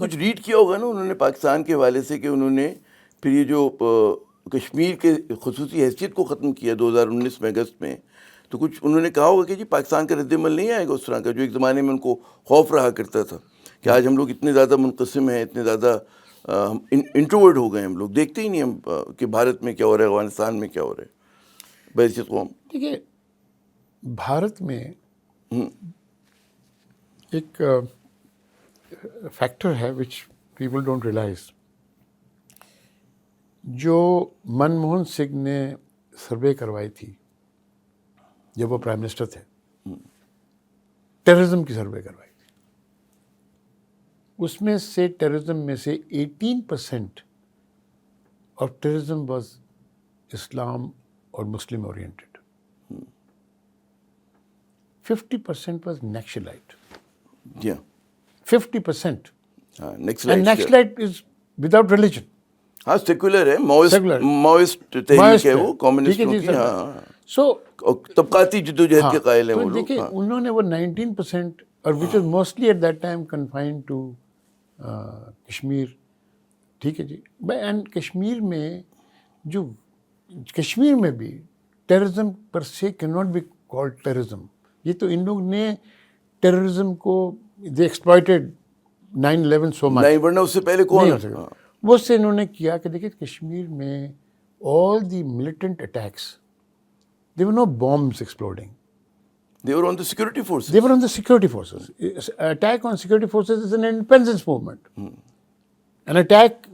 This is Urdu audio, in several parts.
کچھ ریڈ کیا ہوگا نا انہوں نے پاکستان کے حوالے سے کہ انہوں نے پھر یہ جو کشمیر کے خصوصی حیثیت کو ختم کیا 2019 میں اگست میں، تو کچھ انہوں نے کہا ہوگا کہ جی پاکستان کا رد عمل نہیں آئے گا اس طرح کا جو ایک زمانے میں ان کو خوف رہا کرتا تھا کہ آج ہم لوگ اتنے زیادہ منقسم ہیں، اتنے زیادہ انٹروورٹ ہو گئے ہم لوگ، دیکھتے ہی نہیں ہم کہ بھارت میں کیا ہو رہا ہے، افغانستان میں کیا ہو رہا ہے بحیثیت قوم. دیکھیے بھارت میں ایک فیکٹر ہے وچ پیپل ڈونٹ ریئلائز. جو منموہن سنگھ نے سروے کروائی تھی جب وہ پرائم منسٹر تھے، ٹیررزم کی سروے کروائی تھی، اس میں سے ٹیررزم میں سے 18% آف ٹیررزم واز اسلام اور Muslim oriented. 50% was Naxalite. 50%. And Naxalite is without religion. ہاں سیکولر ہے، ماوسٹ تحریک ہے وہ، کمیونسٹوں کی. ہاں سو طبقاتی جدوجہد کے قائل ہیں وہ لوگ. دیکھیں انہوں نے وہ 19% اور which was mostly at that time confined to Kashmir. ٹھیک ہے جی. اینڈ کشمیر میں بھی ٹیررزم پر سے کی ناٹ بی کالڈ ٹیررزم. یہ تو ان لوگ نے ٹیررزم کو دے ایکسپلائٹڈ 9/11 سو مچ. نہیں ورنہ اس سے پہلے کون نہیں ہو سکتا. وہ سے انہوں نے کیا کہ دیکھیے کشمیر میں all the militant attacks they were no bombs exploding. They were on the security forces. They were on the security forces. Attack on security forces is an independence movement. An attack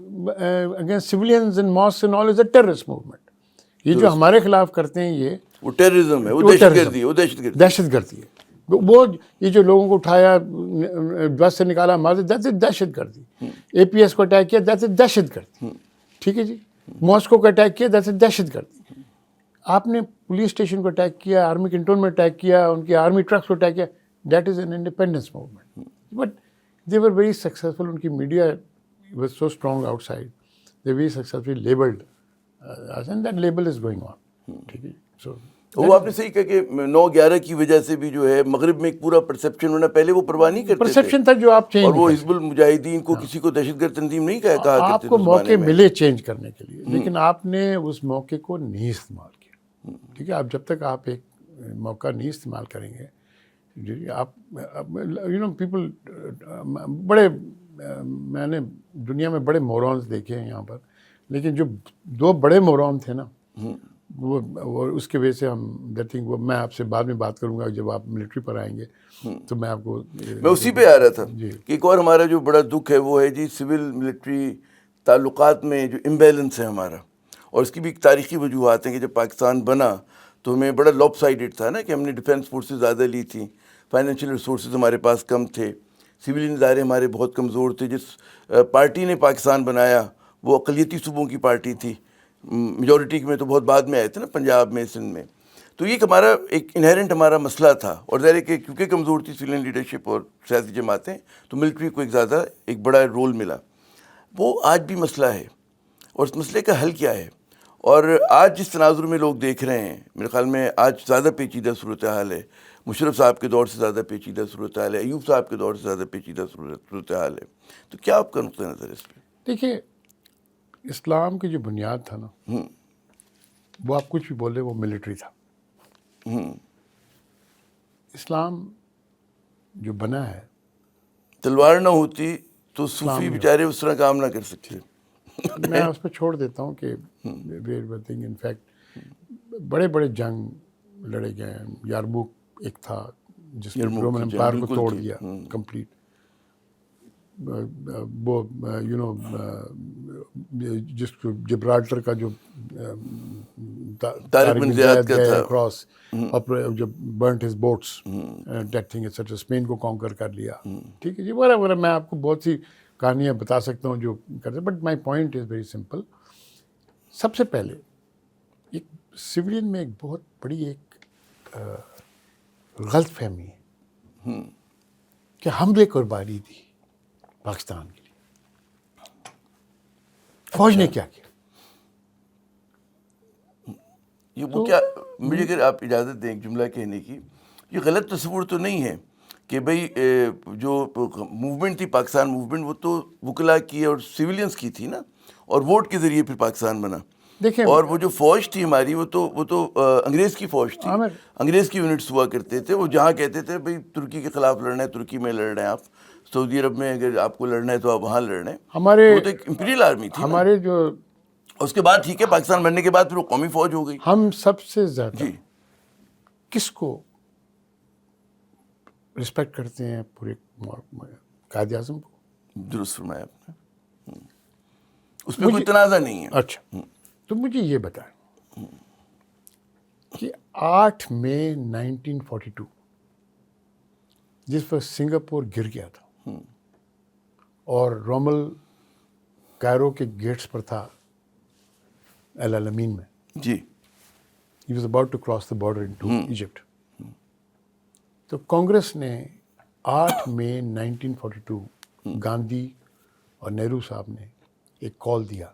against civilians in mosques and all is a terrorist movement. یہ جو ہمارے خلاف کرتے ہیں یہ وہ ٹیررزم ہے، وہ دہشت گردی ہے، وہ دہشت گردی ہے. وہ یہ جو لوگوں کو اٹھایا بس سے نکالا مارے، دیٹس دہشت گردی. اے پی ایس کو اٹیک کیا، دیٹس دہشت گردی. ٹھیک ہے جی. ماسکو کو اٹیک کیا، دیٹس دہشت گردی. آپ نے پولیس اسٹیشن کو اٹیک کیا، آرمی کنٹونمنٹ اٹیک کیا، ان کی آرمی ٹرکس کو اٹیک کیا، that is an independence movement. But they were very successful. ان کی میڈیا واز سو اسٹرانگ آؤٹ سائڈ. They very successfully labelled and that label is going on. ٹھیک ہے. سو وہ آپ نے صحیح کہا کہ 9/11 کی وجہ سے بھی جو ہے مغرب میں ایک پورا پرسیپشن ہونا، پہلے وہ پرواہ نہیں کرتے تھے. پرسیپشن تھا جو آپ چینج، اور وہ حزب المجاہدین کو کسی کو دہشت گرد تنظیم نہیں کہا کرتے تھے. آپ کو موقع ملے چینج کرنے کے لیے، لیکن آپ نے اس موقع کو نہیں استعمال کیا. ٹھیک ہے. آپ جب تک آپ ایک موقع نہیں استعمال کریں گے، آپ پیپل بڑے، میں نے دنیا میں بڑے مورونز دیکھے ہیں یہاں پر، لیکن جو 2 بڑے مورون تھے نا، وہ اس کی وجہ سے ہم وہ میں آپ سے بعد میں بات کروں گا جب آپ ملٹری پر آئیں گے تو میں آپ کو، میں اسی پہ آ رہا تھا کہ ایک اور ہمارا جو بڑا دکھ ہے وہ ہے جی سول ملٹری تعلقات میں جو امبیلنس ہے ہمارا. اور اس کی بھی ایک تاریخی وجوہات ہیں کہ جب پاکستان بنا تو ہمیں بڑا لاپ سائڈڈ تھا نا، کہ ہم نے ڈیفینس فورسز زیادہ لی تھیں، فائنینشیل ریسورسز ہمارے پاس کم تھے، سویلین ادارے ہمارے بہت کمزور تھے. جس پارٹی نے پاکستان بنایا وہ اقلیتی صوبوں کی پارٹی تھی، میجورٹی میں تو بہت بعد میں آئے تھے نا، پنجاب میں، سندھ میں. تو یہ ہمارا ایک انہیرنٹ ہمارا مسئلہ تھا. اور ظاہر ہے کہ کیونکہ کمزور تھی سویلین لیڈرشپ اور سیاسی جماعتیں، تو ملٹری کو ایک بڑا رول ملا. وہ آج بھی مسئلہ ہے. اور اس مسئلے کا حل کیا ہے؟ اور آج جس تناظر میں لوگ دیکھ رہے ہیں، میرے خیال میں آج زیادہ پیچیدہ صورتحال ہے. مشرف صاحب کے دور سے زیادہ پیچیدہ صورتحال ہے، ایوب صاحب کے دور سے زیادہ پیچیدہ صورتحال ہے. تو کیا آپ کا نقطہ نظر ہے اس پہ؟ دیکھیے اسلام کی جو بنیاد تھا نا، وہ آپ کچھ بھی بولے وہ ملٹری تھا. اسلام جو بنا ہے، تلوار نہ ہوتی تو صوفی بیچارے اس طرح کام نہ کر سکتے. میں اس پہ چھوڑ دیتا ہوں کہ ان فیکٹ بڑے بڑے جنگ لڑے گئے ہیں. یارموک ایک تھا جس نے رومن امپائر کو توڑ دیا کمپلیٹ. وہ جس کو جبرالٹر کا جو طارق بن زیاد کا تھا کراس، جو burnt his boats that thing etcetera, Spain کو کانکر کر لیا. ٹھیک ہے جی. وغیرہ میں آپ کو بہت سی کہانیاں بتا سکتا ہوں جو کرتے، but my point is very simple. سب سے پہلے ایک سویلین میں ایک بہت بڑی ایک غلط فہمی ہے کہ ہم نے قربانی دی پاکستان کے لیے، فوج نے کیا کیا. یہ وہ کیا، مجھے اگر آپ اجازت دیں ایک جملہ کہنے کی، یہ غلط تصور تو نہیں ہے کہ بھئی جو موومنٹ تھی پاکستان موومنٹ وہ تو وکلا کی اور سویلینس کی تھی نا, اور ووٹ کے ذریعے پھر پاکستان بنا. دیکھیں, اور وہ جو فوج تھی ہماری وہ تو انگریز کی فوج تھی, انگریز کی یونٹس ہوا کرتے تھے. وہ جہاں کہتے تھے بھئی ترکی کے خلاف لڑنا ہے ترکی میں لڑ رہے ہیں آپ, سعودی عرب میں اگر آپ کو لڑنا ہے تو آپ وہاں لڑ رہے ہیں. ہمارے وہ تو ایک امپیریل آرمی تھی. ہمارے جو اس کے بعد ٹھیک ہے پاکستان بننے کے بعد پھر وہ قومی فوج ہو گئی. ہم سب سے زیادہ جی کس کو رسپیکٹ کرتے ہیں پورے قائد اعظم کو. درست فرمایا آپ نے, اس پہ کوئی تنازع نہیں ہے. اچھا, تو مجھے یہ بتائیں کہ 8 مئی 1942 جس وقت سنگاپور گر گیا تھا اور رومل کائرو کے گیٹس پر تھا العلمین میں, جی he was about to cross the border into Egypt. تو کانگریس نے 8 مئی 1942 گاندھی اور نہرو صاحب نے ایک کال دیا,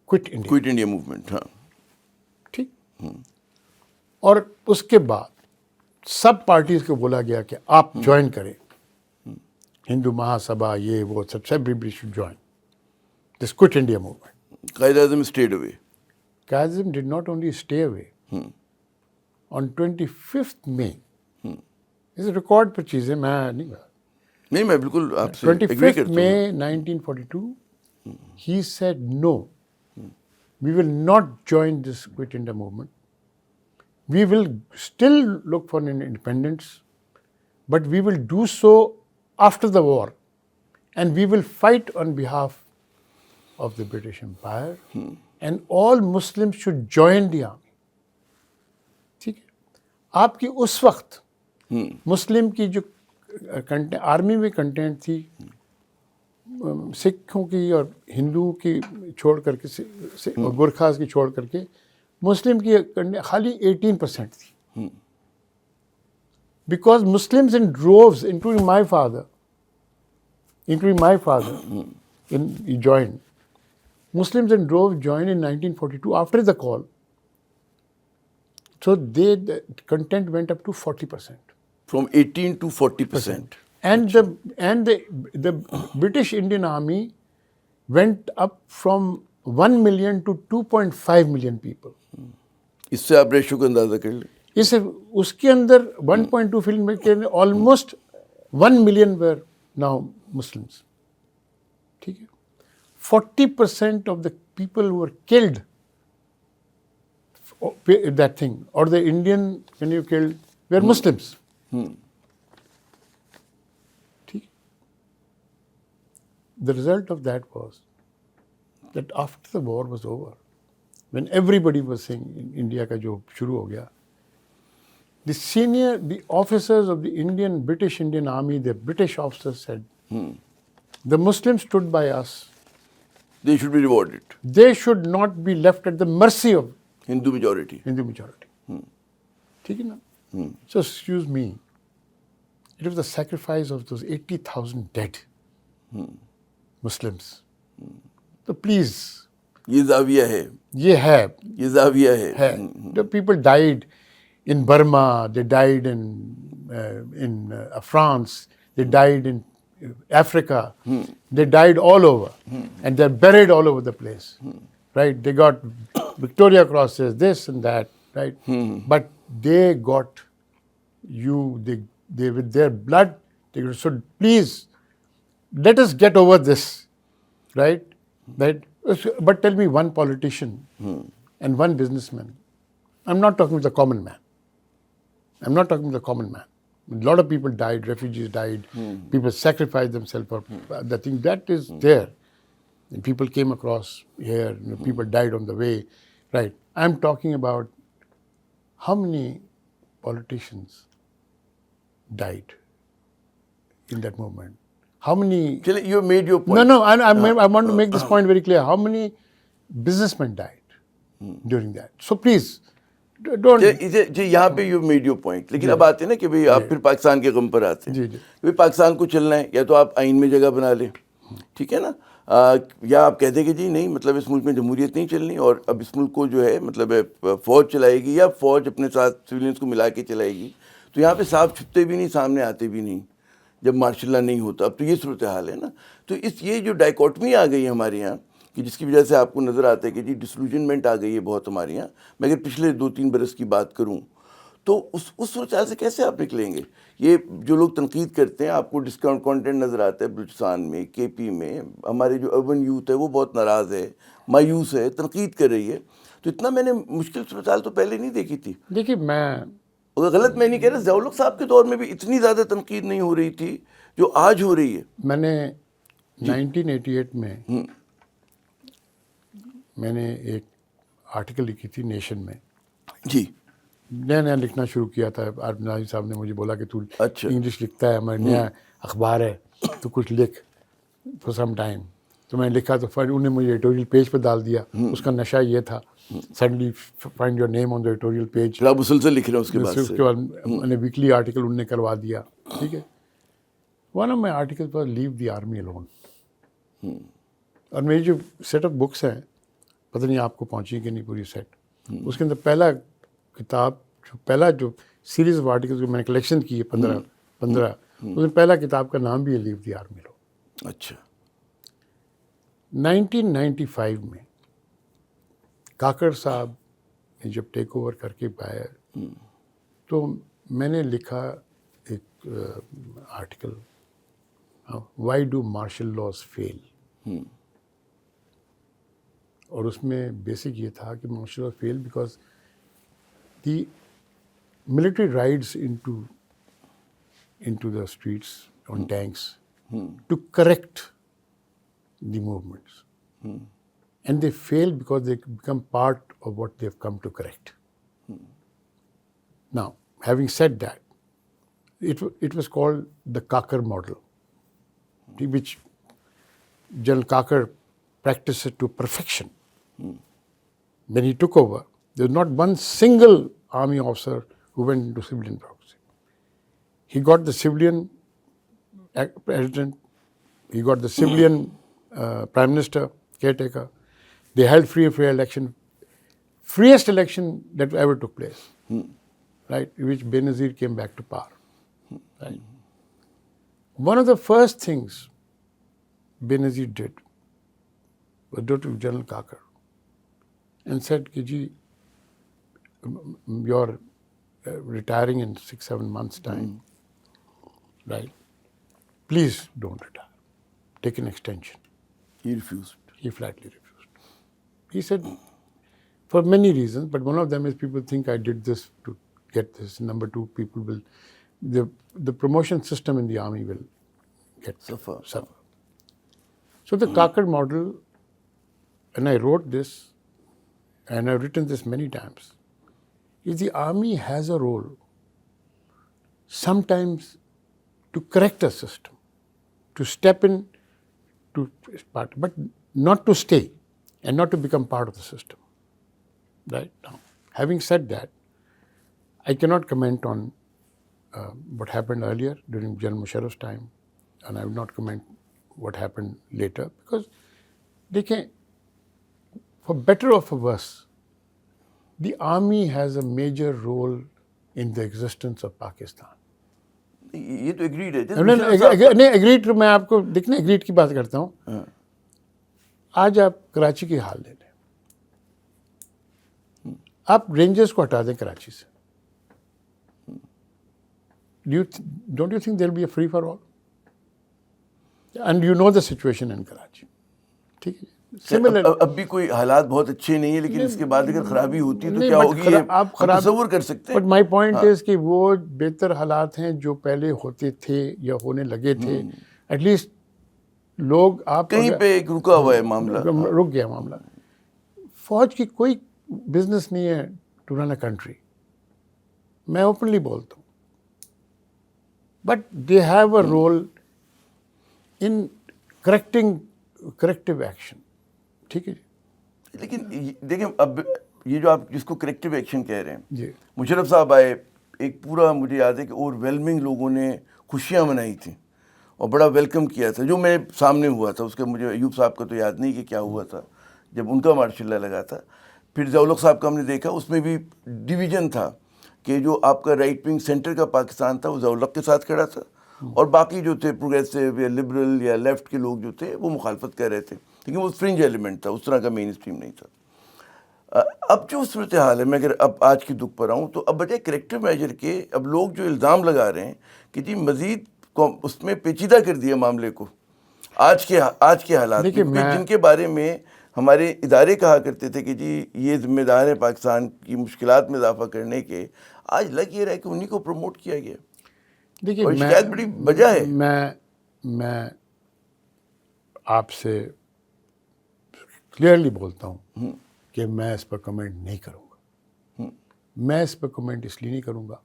کوئٹ انڈیا موومنٹ. ہاں ٹھیک, اور اس کے بعد سب پارٹیز کو بولا گیا کہ آپ جوائن کریں, ہندو مہا سبھا یہ وہ سب every should join this quit India movement. Quaid Azam stayed away. Quaid Azam did not only stay away. On 25 May اس ریکارڈ پر چیزیں میں نہیں میں بالکل آپ سے ایگری 25 کرتا ہوں. May 1942 he said no, we will not join this Quit India movement. We will still look for an independence, but we will do so after the war, and we will fight on behalf of the British Empire, and all Muslims should join the army. ٹھیک ہے, آپ کی اس وقت مسلم کی جو آرمی میں کنٹینٹ تھی سکھوں کی اور ہندوؤں کی چھوڑ کر کے اور گورکھاز کی چھوڑ کر کے مسلم کی خالی 18% تھی. Because Muslims in droves including my father he joined. Muslims in droves joined in 1942 after the call. So the content went up to 40%. From 18 to 40%. And the British Indian Army went up from 1 million to 2.5 million people. اس سے آپ ریشو کا اندازہ کر لیں. اس کے اندر 1.2 فلم کے almost 1 million were now Muslims. ٹھیک ہے, 40% of the people who were killed that thing or the Indian when you killed were Muslims. The result of that was that after the war was over, when everybody was saying in India ka jo shuru ho gaya, the officers of the British Indian Army, the British officers said, the Muslims stood by us. They should be rewarded. They should not be left at the mercy of Hindu majority. ٹھیک ہے نا. So excuse me, it was the sacrifice of those 80,000 dead Muslims. So please. یہ زاویہ ہے. یہ ہے. یہ زاویہ ہے. The people died in Burma, they died in France, they died in Africa, they died all over, and they're buried all over the place, right? They got Victoria Crosses, this and that, right? But they got they with their blood, they should please let us get over this, right? But tell me one politician and one businessman. I'm not talking with the common man. A lot of people died, refugees died, people sacrificed themselves for the thing that is there. And people came across here, people died on the way, right? I'm talking about how many politicians died in that movement. How many... You made your point. No, I want to make this point very clear. How many businessmen died during that? So please... جی یہاں پہ یو میڈ یور پوائنٹ. لیکن اب آتے ہیں نا کہ بھئی آپ پھر پاکستان کے غم پر آتے ہیں. بھئی پاکستان کو چلنا ہے یا تو آپ آئین میں جگہ بنا لیں, ٹھیک ہے نا, یا آپ کہتے ہیں کہ جی نہیں مطلب اس ملک میں جمہوریت نہیں چلنی اور اب اس ملک کو جو ہے مطلب فوج چلائے گی یا فوج اپنے ساتھ سویلینس کو ملا کے چلائے گی. تو یہاں پہ صاحب چھپتے بھی نہیں, سامنے آتے بھی نہیں جب ماشاء اللہ نہیں ہوتا. اب تو یہ صورتحال ہے نا. تو یہ جو ڈائیکوٹمی آ گئی ہے ہمارے یہاں کہ جس کی وجہ سے آپ کو نظر آتا ہے کہ جی ڈسلوجنمنٹ آ گئی ہے بہت ہمارے یہاں. میں اگر پچھلے 2-3 برس کی بات کروں تو اس صورتحال سے کیسے آپ نکلیں گے؟ یہ جو لوگ تنقید کرتے ہیں, آپ کو ڈسکاؤنٹ کانٹینٹ نظر آتا ہے بلوچستان میں, کے پی میں, ہمارے جو اربن یوتھ ہے وہ بہت ناراض ہے, مایوس ہے, تنقید کر رہی ہے. تو اتنا میں نے مشکل صورتحال تو پہلے نہیں دیکھی تھی. دیکھیے میں غلط میں نہیں کہہ رہا, ضیاء الحق صاحب کے دور میں بھی اتنی زیادہ تنقید نہیں ہو رہی تھی جو آج ہو رہی ہے. میں نے 1988 میں نے ایک آرٹیکل لکھی تھی نیشن میں. جی نیا نیا لکھنا شروع کیا تھا. عارف ناظم صاحب نے مجھے بولا کہ تو اچھا. انگلش لکھتا ہے, ہمارا نیا اخبار ہے, تو کچھ لکھ فور سم ٹائم. تو میں نے لکھا تو انہوں نے مجھے ایڈیٹوریل پیج پہ ڈال دیا. اس کا نشہ یہ تھا, suddenly find your name on the editorial page. آپ مسلسل لکھ رہے ہیں اس کے بعد اس کے بعد میں نے ویکلی آرٹیکل انہوں نے کروا دیا. ٹھیک ہے, ون آف مائی آرٹیکل پر لیو دی آرمی الون. اور میری جو سیٹ آف بکس ہیں, پتہ نہیں آپ کو پہنچی کہ نہیں پوری سیٹ, اس کے اندر پہلا جو سیریز آف آرٹیکل جو میں نے کلیکشن کی ہے 15 اس میں پہلا کتاب کا نام بھی ہے لیو دی آرمی الون. اچھا. 1995 میں کاکڑ صاحب نے جب ٹیک اوور کر کے آیا تو میں نے لکھا ایک article, why do martial laws fail. اور اس میں بیسک یہ تھا کہ martial law fail because the military rides into the streets on tanks to correct the movements. And they fail because they become part of what they've come to correct. Now, having said that, it was called the Kakar model, which General Kakar practiced it to perfection. When he took over, there was not one single army officer who went into civilian proxy. He got the civilian president, he got the civilian prime minister, caretaker. They held free and fair election, freest election that ever took place, right? In which Benazir came back to power, right? One of the first things Benazir did was go to General Kakar and said, Kiji, you're retiring in 6-7 months' time. Right? Please don't retire. Take an extension. He refused. He flatly refused. He said, for many reasons, but one of them is people think I did this to get this. Number two, people will, the promotion system in the army will get suffer. So the Kakar model, and I wrote this, and I've written this many times, is the army has a role sometimes to correct a system, to step in to part, but not to stay and not to become part of the system. Right? Now, having said that, I cannot comment on what happened earlier during General Musharraf's time, and I will not comment what happened later, because they can, for better or for worse, the army has a major role in the existence of Pakistan. یہ تو ایگریڈ ہے. نہیں ایگریڈ میں آپ کو دیکھنا ایگریڈ کی بات کرتا ہوں. آج آپ کراچی کی حال لے لیں, آپ رینجرز کو ہٹا دیں کراچی سے, don't you think there will be a free for all? And you know the situation in Karachi. ٹھیک ہے, اب بھی کوئی حالات بہت اچھے نہیں ہیں, لیکن اس کے بعد اگر خرابی ہوتی ہے تو کیا ہوگی آپ تصور کر سکتے ہیں. بٹ مائی پوائنٹ از کہ وہ بہتر حالات ہیں جو پہلے ہوتے تھے یا ہونے لگے تھے. ایٹ لیسٹ لوگ آپ کہیں پہ ایک رکا ہوا ہے معاملہ, رک گیا معاملہ. فوج کی کوئی بزنس نہیں ہے ٹو رن اے کنٹری, میں اوپنلی بولتا ہوں, but they have a role in corrective action. ٹھیک ہے جی. لیکن دیکھیں اب یہ جو آپ جس کو کریکٹیو ایکشن کہہ رہے ہیں, جی مشرف صاحب آئے, ایک پورا مجھے یاد ہے کہ اوور ویلمنگ لوگوں نے خوشیاں منائی تھیں اور بڑا ویلکم کیا تھا, جو میرے سامنے ہوا تھا. اس کا مجھے ایوب صاحب کا تو یاد نہیں کہ کیا ہوا تھا جب ان کا مارشاء اللہ لگا تھا. پھر ضیاء الحق صاحب کا ہم نے دیکھا, اس میں بھی ڈویژن تھا کہ جو آپ کا رائٹ ونگ سینٹر کا پاکستان تھا وہ ضیاء الحق کے ساتھ کھڑا تھا، اور باقی جو تھے پروگریسو یا لبرل یا لیفٹ کے لوگ جو تھے وہ مخالفت کر رہے تھے، لیکن وہ فرنج ایلیمنٹ تھا، اس طرح کا مین اسٹریم نہیں تھا۔ اب جو صورتحال ہے، میں اگر اب آج کی دکھ پر آؤں تو اب بجائے کریکٹیو میجر کے اب لوگ جو الزام لگا رہے ہیں کہ جی مزید اس میں پیچیدہ کر دیا معاملے کو آج کے حالات میں، جن کے بارے میں ہمارے ادارے کہا کرتے تھے کہ جی یہ ذمہ دار ہے پاکستان کی مشکلات میں اضافہ کرنے کے، آج لگ یہ رہا ہے کہ انہی کو پروموٹ کیا گیا۔ دیکھیے شکایت بڑی وجہ ہے۔ میں آپ سے کلیئرلی بولتا ہوں کہ میں اس پر کمنٹ نہیں کروں گا۔ میں اس پر کمنٹ اس لیے نہیں کروں گا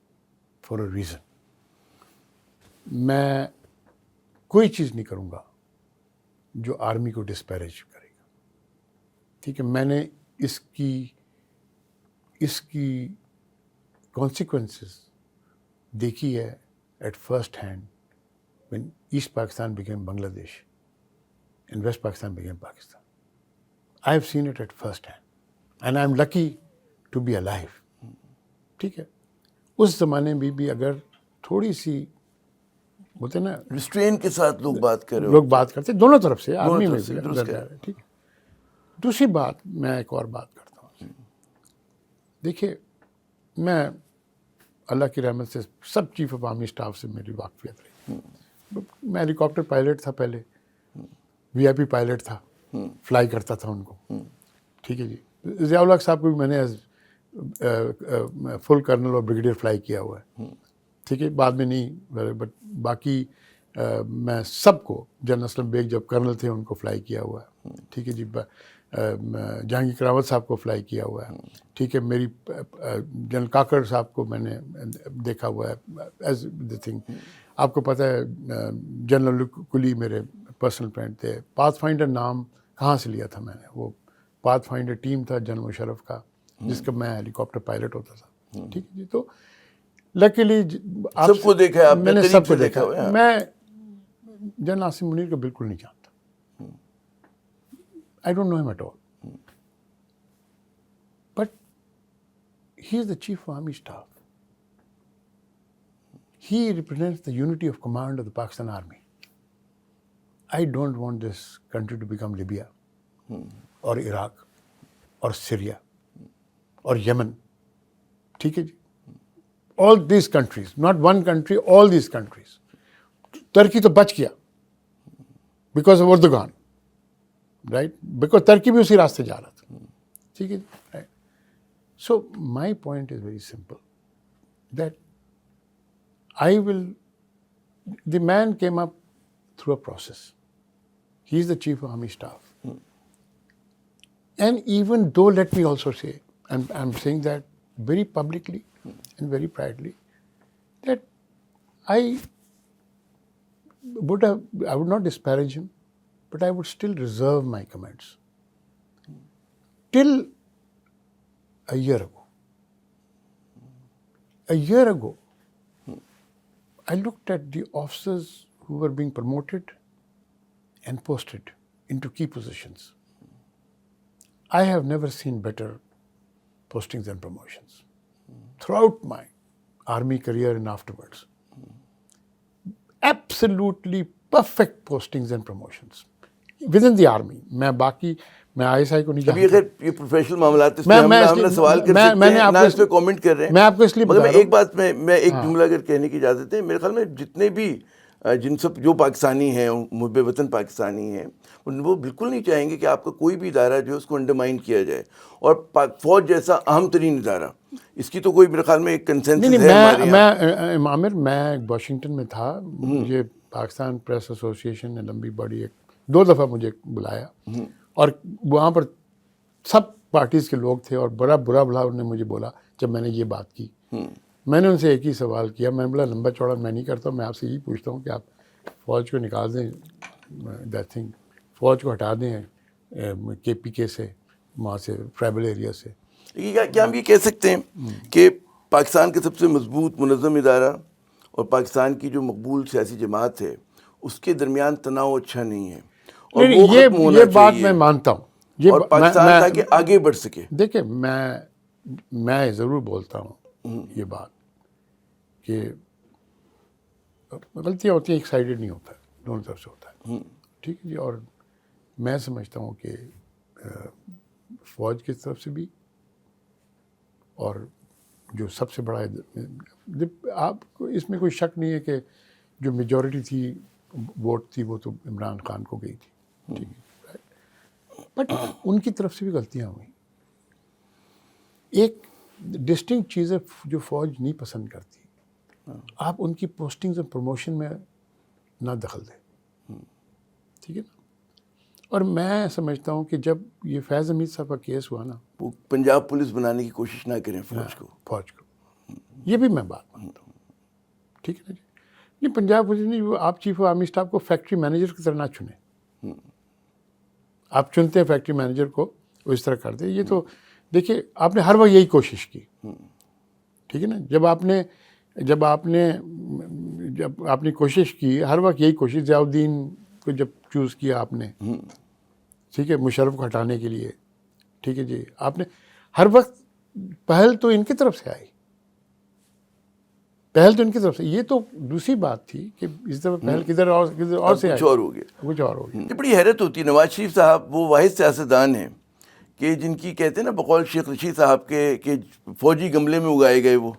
فار اے ریزن، میں کوئی چیز نہیں کروں گا جو آرمی کو ڈسپیریج کرے گا، ٹھیک ہے۔ میں نے اس کی کانسیکوینسز دیکھی ہے at first hand when East Pakistan became Bangladesh and West Pakistan became Pakistan. I have seen it at first hand and I am lucky to be alive. ٹھیک ہے، اس زمانے میں بھی اگر تھوڑی سی ہوتے نا ریسٹرین کے ساتھ لوگ بات کر رہے لوگ بات کرتے دونوں طرف سے، آرمی میں سے، بھی، ٹھیک ہے۔ دوسری بات، میں ایک اور بات کرتا ہوں۔ دیکھیے، میں اللہ کی رحمت سے سب چیف آف آرمی اسٹاف سے میری واقفیت رہی۔ میں ہیلی کاپٹر پائلٹ تھا پہلے، وی آئی پی پائلٹ تھا، فلائی کرتا تھا ان کو، ٹھیک ہے جی۔ ضیاء الحق صاحب کو بھی میں نے فل کرنل اور بریگیڈیئر فلائی کیا ہوا ہے، ٹھیک ہے، بعد میں نہیں، بٹ باقی میں سب کو، جنرل اسلم بیگ جب کرنل تھے ان کو فلائی کیا ہوا ہے، ٹھیک ہے جی۔ جہانگیر کراوت صاحب کو فلائی کیا ہوا ہے، ٹھیک ہے۔ میری جنرل کاکڑ صاحب کو میں نے دیکھا ہوا ہے ایز دی تھنگ۔ آپ کو پتہ ہے جنرل کلی میرے پرسنل فرینڈ تھے۔ پاتھ فائنڈر نام کہاں سے لیا تھا میں نے؟ وہ پاتھ فائنڈر ٹیم تھا جنرل مشرف کا، جس کا میں ہیلی کاپٹر پائلٹ ہوتا تھا، ٹھیک ہے جی۔ تو لکیلی سب کو دیکھا ہے آپ نے، میں نے سب کو دیکھا ہے۔ میں جنرل عاصم منیر کو بالکل نہیں جانتا، I don't know him at all. But he is the chief of army staff. He represents the unity of command of the Pakistan Army. I don't want this country to become Libya or Iraq or Syria or Yemen. ٹھیک ہے جی۔ All these countries, not one country, all these countries. ترکی تو بچ گیا because of Erdogan. Right, because ترکی بھی اسی راستے جا رہا تھا، ٹھیک ہے جی، right. So my point is very simple that I will, the man came up through a process, he is the chief of army staff, and even though let me also say, and I am seeing that very publicly and very proudly, that I would not disparage him, but I would still reserve my comments. Till a year ago, I looked at the officers who were being promoted and posted into key positions. I have never seen better postings and promotions throughout my army career and afterwards. Absolutely perfect postings and promotions within the army. میں آئی ایس آئی کو نہیں جانتا۔ ابھی اگر یہ پروفیشنل معاملات اس پہ ہم سوال کر سکتے ہیں، نہ اس پہ کامنٹ کر رہے ہیں، میں آپ کو اس لیے مگر میں ایک بات میں ایک جملہ اگر کہنے کی اجازت ہے، میرے خیال میں جتنے بھی جن سب جو پاکستانی ہیں، محب وطن پاکستانی ہیں، وہ بالکل نہیں چاہیں گے کہ آپ کا کوئی بھی ادارہ جو ہے اس کو انڈرمائن کیا جائے، اور فوج جیسا اہم ترین ادارہ، اس کی تو کوئی میرے خیال میں ایک کنسنسس ہے ہمارے یہاں۔ میں عامر، میں واشنگٹن میں تھا، مجھے پاکستان پریس ایسوسی ایشن نے لمبی بڑی 2 دفعہ مجھے بلایا، اور وہاں پر سب پارٹیز کے لوگ تھے، اور بڑا برا بھلا انہوں نے مجھے بولا جب میں نے یہ بات کی۔ میں نے ان سے ایک ہی سوال کیا، میں نے بولا لمبا چوڑا میں نہیں کرتا ہوں، میں آپ سے یہی پوچھتا ہوں کہ آپ فوج کو نکال دیں، دیٹ تھنگ، فوج کو ہٹا دیں کے پی کے سے، وہاں سے ٹرائبل ایریا سے۔ کیا ہم یہ کہہ سکتے ہیں کہ پاکستان کا سب سے مضبوط منظم ادارہ اور پاکستان کی جو مقبول سیاسی جماعت ہے اس کے درمیان تناؤ اچھا نہیں ہے، اور وہ ختم ہونا یہ بات چاہیے، میں مانتا ہوں، اور پاکستان تاکہ آگے بڑھ سکے؟ دیکھیں، میں ضرور بولتا ہوں یہ بات کہ غلطیاں ہوتی ہیں، ایک سائیڈڈ نہیں ہوتا ہے، دونوں طرف سے ہوتا ہے. ٹھیک ہے جی. اور میں سمجھتا ہوں کہ فوج کی طرف سے بھی، اور جو سب سے بڑا آپ کو اس میں کوئی شک نہیں ہے کہ جو میجورٹی تھی ووٹ تھی وہ تو عمران خان کو گئی تھی. ٹھیک ہے. بٹ ان کی طرف سے بھی غلطیاں ہوئیں. ایک ڈسٹنکٹ چیز ہے جو فوج نہیں پسند کرتی، آپ ان کی پوسٹنگز اور پروموشن میں نہ دخل دیں. ٹھیک ہے نا. اور میں سمجھتا ہوں کہ جب یہ فیض حمید صاحب کا کیس ہوا نا، وہ پنجاب پولیس بنانے کی کوشش نہ کریں فوج کو. یہ بھی میں بات مانتا ہوں. ٹھیک ہے نا جی. نہیں، پنجاب پولیس نہیں، وہ آپ چیف آف آرمی اسٹاف کو فیکٹری مینیجر کی طرح نہ چنیں. آپ چنتے ہیں فیکٹری مینیجر کو، وہ اس طرح کر دیں. یہ تو دیکھیے آپ نے ہر وقت یہی کوشش کی. ٹھیک ہے نا. جب آپ نے کوشش کی، ہر وقت یہی کوشش، ضیاء الدین کو جب چوز کیا آپ نے، ٹھیک ہے، مشرف کو ہٹانے کے لیے، ٹھیک ہے جی، آپ نے ہر وقت پہل تو ان کی طرف سے آئی. یہ تو دوسری بات تھی کہ اس طرح پہل کدھر اور سے آئی، کچھ اور ہو گیا. کچھ اور ہو گیا. یہ بڑی حیرت ہوتی ہے. نواز شریف صاحب وہ واحد سیاستدان ہیں کہ جن کی کہتے ہیں نا بقول شیخ رشید صاحب کے کہ فوجی گملے میں اگائے گئے، وہ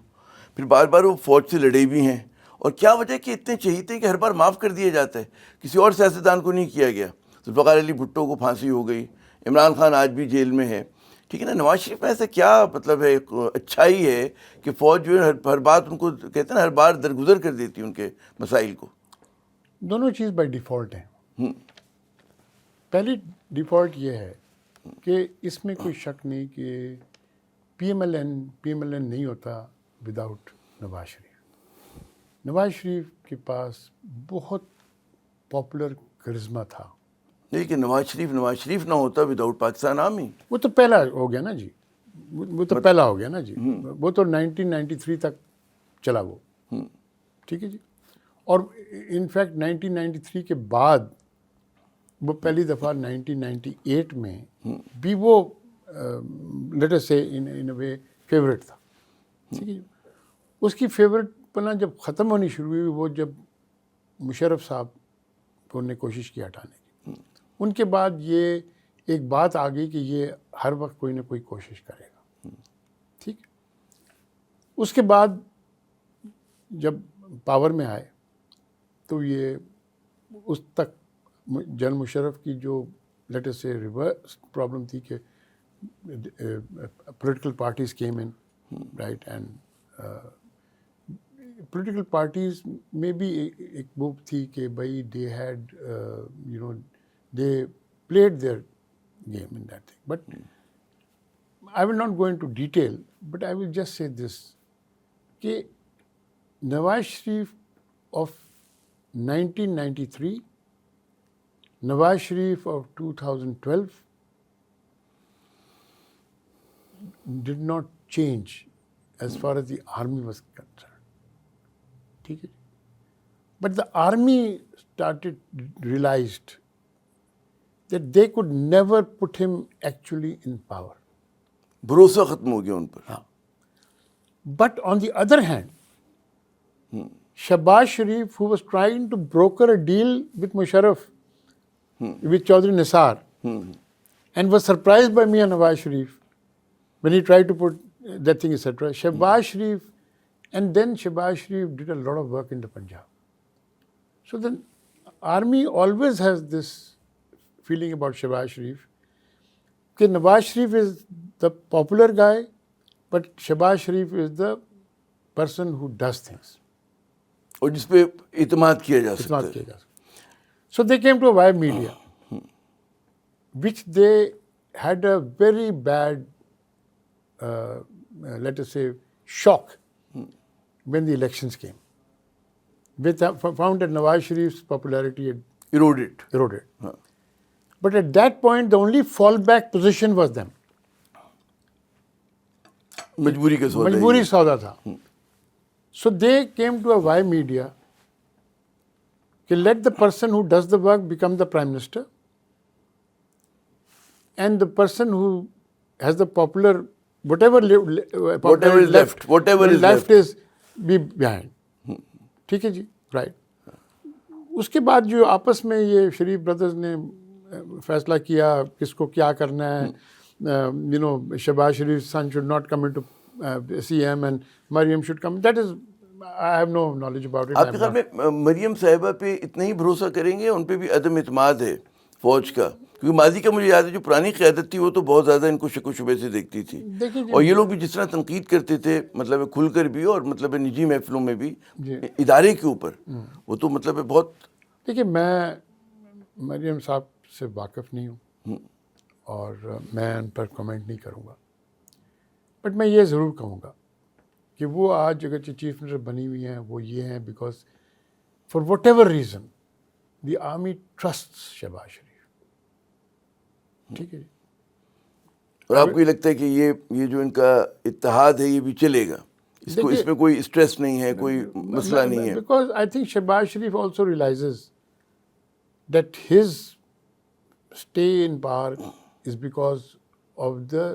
پھر بار بار وہ فوج سے لڑے بھی ہیں. اور کیا وجہ کہ اتنے چہیتے کہ ہر بار معاف کر دیا جاتا ہے، کسی اور سیاستدان کو نہیں کیا گیا. ذوالفقار علی بھٹو کو پھانسی ہو گئی، عمران خان آج بھی جیل میں ہے. ٹھیک ہے نا. نواز شریف میں ایسا کیا مطلب ہے، اچھائی ہے کہ فوج جو ہے ہر بات ان کو کہتے ہیں نا ہر بار درگزر کر دیتی ہے ان کے مسائل کو. دونوں چیز بائی ڈیفالٹ ہیں. پہلی ڈیفالٹ یہ ہے کہ اس میں کوئی شک نہیں کہ پی ایم ایل این نہیں ہوتا وداؤٹ نواز شریف. نواز شریف کے پاس بہت پاپولر کرزما تھا. نہیں کہ نواز شریف نہ ہوتا وداؤٹ پاکستان آرمی. وہ تو پہلا ہو گیا نا جی. وہ تو پہلا ہو گیا نا جی. وہ تو 1993 تک چلا وہ. ٹھیک ہے جی. اور انفیکٹ 1993 کے بعد وہ پہلی دفعہ 1998 میں بھی وہ لیٹ اس سے ان اے وے فیوریٹ تھا. ٹھیک ہے جی. اس کی فیوریٹ پنا جب ختم ہونی شروع ہوئی، وہ جب مشرف صاحب کو نے کوشش کی ہٹانے کی، ان کے بعد یہ ایک بات آ گئی کہ یہ ہر وقت کوئی نہ کوئی کوشش کرے گا. ٹھیک. اس کے بعد جب پاور میں آئے تو یہ اس تک جنرل مشرف کی جو لیٹ اس سے ریورس پرابلم تھی کہ political parties came in right, and political parties میں بھی ایک وہ تھی کہ بھائی they had they played their game in that thing. But I will not go into detail, but I will just say this کہ Nawaz Sharif of 1993، Nawaz Sharif of 2012 did not change as far as the army was concerned. ٹھیک ہے. But the army realized that they could never put him actually in power. بھروسہ ختم ہو گیا ان پر. ہاں. But on the other hand, Shahbaz Sharif, who was trying to broker a deal with Musharraf, with Chaudhry Nisar, and was surprised by Mian Nawaz Sharif when he tried to put that thing, etc. Shahbaz Sharif, and then Shahbaz Sharif did a lot of work in the Punjab. So the army always has this feeling about Shahbaz Sharif, کہ Nawaz Sharif is the popular guy, but Shahbaz Sharif is the person who does things. اور جس پہ اعتماد کیا جا سکتا ہے. So they came to a wire media, which they had a very bad, let us say, shock when the elections came. They found that Nawaz Sharif's popularity had eroded. But at that point, the only fallback position was them. مجبوری کا سودا. مجبوری سودا تھا. So they came to a wire media کہ let the person who does the work become the prime minister, and the person who has the popular whatever Whatever is left, whatever is left. is be behind. ٹھیک ہے جی, رائٹ. اس کے بعد جو آپس میں یہ شریف بردرز نے فیصلہ کیا کس کو کیا کرنا ہے, شہباز شریف son should not come into CM and Maryam should come. That is, I have no knowledge about it. آپ کے خیال میں مریم صاحبہ پہ اتنا ہی بھروسہ کریں گے؟ ان پہ بھی عدم اعتماد ہے فوج کا, کیونکہ ماضی کا مجھے یاد ہے جو پرانی قیادت تھی وہ تو بہت زیادہ ان کو شک و شبے سے دیکھتی تھی, اور یہ لوگ بھی جس طرح تنقید کرتے تھے, مطلب کھل کر بھی اور مطلب نجی محفلوں میں بھی ادارے کے اوپر, وہ تو مطلب بہت. دیکھیے, میں مریم صاحب سے واقف نہیں ہوں اور میں ان پر کمنٹ نہیں کروں گا, بٹ میں یہ ضرور کہوں گا کہ وہ آج اگرچہ چیف منسٹر بنی ہوئی ہیں, وہ یہ ہیں because for whatever reason the army trust Shahbaz Sharif. ٹھیک ہے جی. اور آپ کو یہ لگتا ہے کہ یہ جو ان کا اتحاد ہے یہ بھی چلے گا, اس میں کوئی اسٹریس نہیں ہے, کوئی مسئلہ نہیں ہے؟ Because I think Shehbaz Sharif also realises that his stay in power is because of the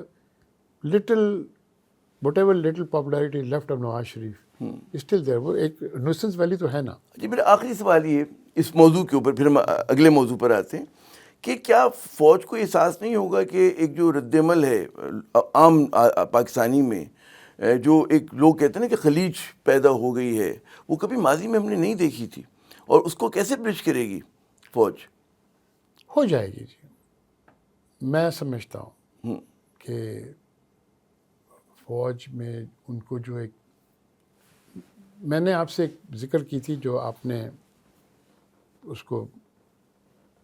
whatever little popularity left of Nawaz Sharif still there. وہ ایک نوسنس ویلی تو ہے نا. جی, میرا آخری سوال یہ اس موضوع کے اوپر, پھر ہم اگلے موضوع پر آتے ہیں, کہ کیا فوج کو احساس نہیں ہوگا کہ ایک جو رد عمل ہے عام پاکستانی میں, جو ایک لوگ کہتے ہیں نا کہ خلیج پیدا ہو گئی ہے, وہ کبھی ماضی میں ہم نے نہیں دیکھی تھی, اور اس کو کیسے برج کرے گی فوج؟ ہو جائے گی جی. میں سمجھتا ہوں کہ فوج میں ان کو جو ایک, میں نے آپ سے ایک ذکر کی تھی جو آپ نے اس کو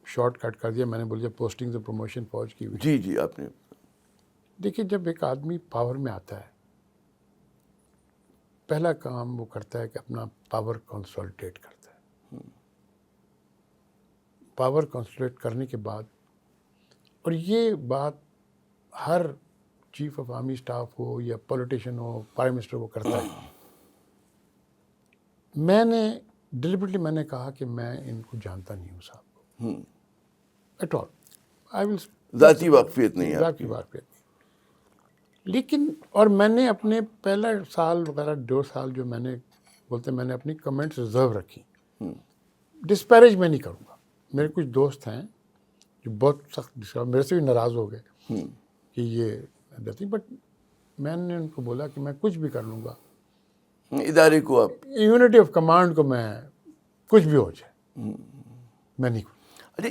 شارٹ کٹ کر دیا, میں نے بولا پوسٹنگ سے پروموشن فوج کی ہوئی. جی جی, آپ نے دیکھیے, جب ایک آدمی پاور میں آتا ہے پہلا کام وہ کرتا ہے کہ اپنا پاور کنسولیڈیٹ کرتا ہے. پاور کنسولیڈیٹ کرنے کے بعد, اور یہ بات ہر چیف آف آرمی اسٹاف ہو یا پولیٹیشین ہو, پرائم منسٹر, وہ کرتا ہے. میں نے ڈیلیبریٹلی میں نے کہا کہ میں ان کو جانتا نہیں ہوں صاحب کو ایٹ آل. آئی ول ذاتی واقفیت نہیں ہے, ذاتی واقفیت نہیں. لیکن اور میں نے اپنے پہلا سال وغیرہ 2 سال جو میں نے بولتے میں نے اپنی کمنٹس ریزرو رکھی. ڈسپیریج میں نہیں کروں گا. میرے کچھ دوست ہیں جو بہت سخت میرے سے بھی ناراض ہو گئے کہ یہ دیتی, بٹ میں نے ان کو بولا کہ میں کچھ بھی کر لوں گا ادارے کو, آپ یونٹی آف کمانڈ کو, میں کچھ بھی ہو جائے میں نہیں. اچھا,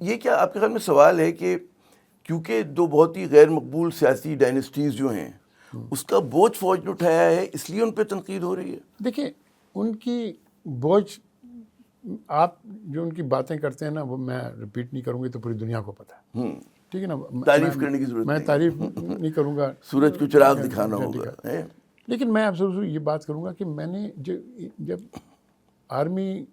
یہ کیا آپ کے خیال میں سوال ہے کہ کیونکہ 2 بہت ہی غیر مقبول سیاسی ڈائنسٹیز جو ہیں اس کا بوجھ فوج نے اٹھایا ہے, اس لیے ان پہ تنقید ہو رہی ہے؟ دیکھیں, ان کی بوجھ, آپ جو ان کی باتیں کرتے ہیں نا, وہ میں رپیٹ نہیں کروں گی, تو پوری دنیا کو پتہ ہے. ٹھیک ہے نا, تعریف کرنے کی ضرورت میں نہیں, تعریف نہیں کروں گا, سورج کو چراغ دکھانا ہوگا. لیکن میں آپ سے یہ بات کروں گا کہ میں نے جب آرمی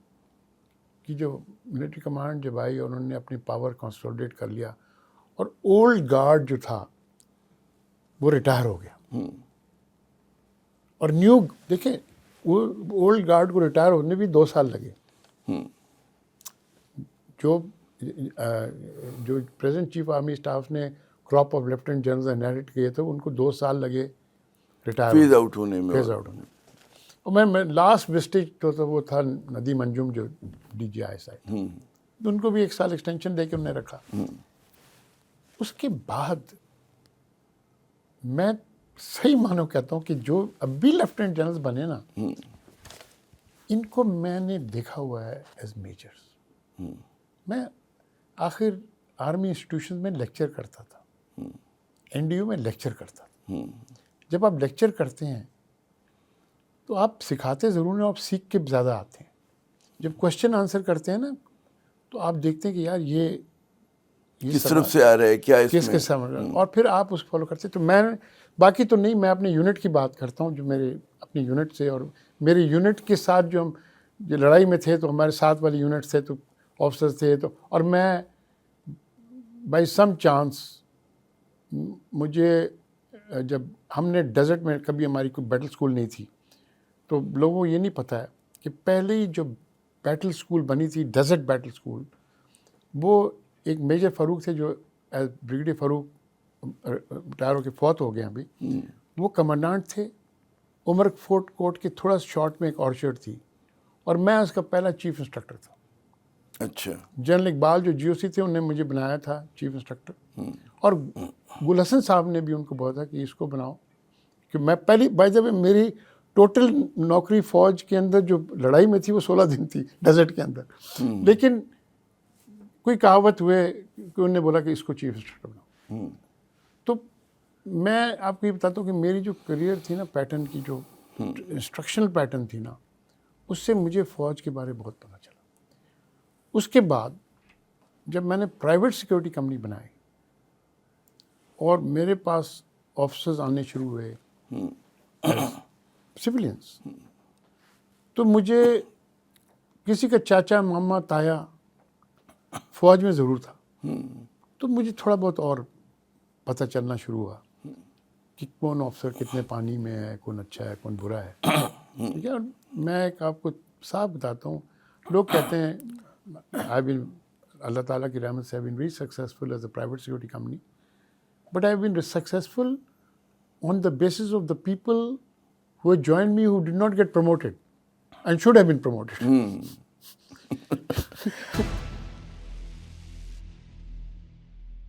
کی جو ملٹری کمانڈ جب آئی اور انہوں نے اپنی پاور کنسولیڈیٹ کر لیا, اور اولڈ گارڈ جو تھا وہ ریٹائر ہو گیا, اور نیو, دیکھیں وہ اولڈ گارڈ کو ریٹائر ہونے بھی 2 سال لگے. جو پریزنٹ چیف آرمی اسٹاف نے crop of lieutenant general inherit کیے تھے, ان کو 2 سال لگے ریٹائر فیز آؤٹ ہونے میں. اور میں لاسٹ وسٹیج تو وہ تھا ندیم انجم جو DGI ان کو بھی 1 سال ایکسٹینشن دے کے انہوں نے رکھا. اس کے بعد میں صحیح معنوں کہتا ہوں کہ جو اب بھی لیفٹیننٹ جنرل بنے نا, ان کو میں نے دیکھا ہوا ہے ایز میجرس. میں آخر آرمی انسٹیٹیوشن میں لیکچر کرتا تھا, NDO میں لیکچر کرتا تھا. جب آپ لیکچر کرتے ہیں تو آپ سکھاتے ضرور ہیں, آپ سیکھ کے زیادہ آتے ہیں. جب کوشچن آنسر کرتے ہیں نا, تو آپ دیکھتے ہیں کہ یار یہ کس طرف سے آ رہا ہے, کیا اس کس کے سمجھ رہا ہے, اور پھر آپ اس کو فالو کرتے. تو میں باقی تو نہیں, میں اپنے یونٹ کی بات کرتا ہوں, جو میرے اپنی یونٹ سے, اور میرے یونٹ کے ساتھ جو ہم جو لڑائی میں تھے, تو ہمارے ساتھ والے یونٹ تھے, تو آفیسر تھے, تو اور میں بائی سم چانس مجھے جب ہم نے ڈیزرٹ میں, کبھی ہماری کوئی بیٹل اسکول نہیں تھی, تو لوگوں کو یہ نہیں پتہ ہے کہ پہلے جو بیٹل اسکول بنی تھی, ڈیزرٹ بیٹل اسکول, وہ ایک میجر فاروق تھے جو بریگیڈیئر فاروق ریٹائر ہو کے فوت ہو گئے ابھی، وہ کمانڈانٹ تھے عمر فورٹ کوٹ کے تھوڑا شارٹ میں ایک آرچرڈ تھی، اور میں اس کا پہلا چیف انسٹرکٹر تھا. اچھا. جنرل اقبال جو جی او سی تھے انہوں نے مجھے بنایا تھا چیف انسٹرکٹر، اور گل حسن صاحب نے بھی ان کو بولا تھا کہ اس کو بناؤ، کہ میں پہلی بائی دا وے میری ٹوٹل نوکری فوج کے اندر جو لڑائی میں تھی وہ 16 دن تھی ڈیزرٹ کے اندر، لیکن کوئی کہاوت ہوئے کہ انہوں نے بولا کہ اس کو چیف انسٹرکٹر بناؤ. تو میں آپ کو یہ بتاتا ہوں کہ میری جو کریئر تھی نا، پیٹرن کی جو انسٹرکشنل پیٹرن تھی نا، اس سے مجھے فوج کے بارے بہت پتہ چلا. اس کے بعد جب میں نے پرائیویٹ سیکورٹی کمپنی بنائی اور میرے پاس آفیسرز آنے شروع ہوئے سولینس، تو مجھے کسی کا چاچا ماما تایا فوج میں ضرور تھا، تو مجھے تھوڑا بہت اور پتہ چلنا شروع ہوا کہ کون آفیسر کتنے پانی میں ہے، کون اچھا ہے کون برا ہے. ٹھیک ہے. اور میں ایک آپ کو صاف بتاتا ہوں، لوگ کہتے ہیں اللہ تعالیٰ کی رحمت سے I've been very successful as a private security company, but I've been successful on the basis of the people who had joined me who did not get promoted and should have been promoted.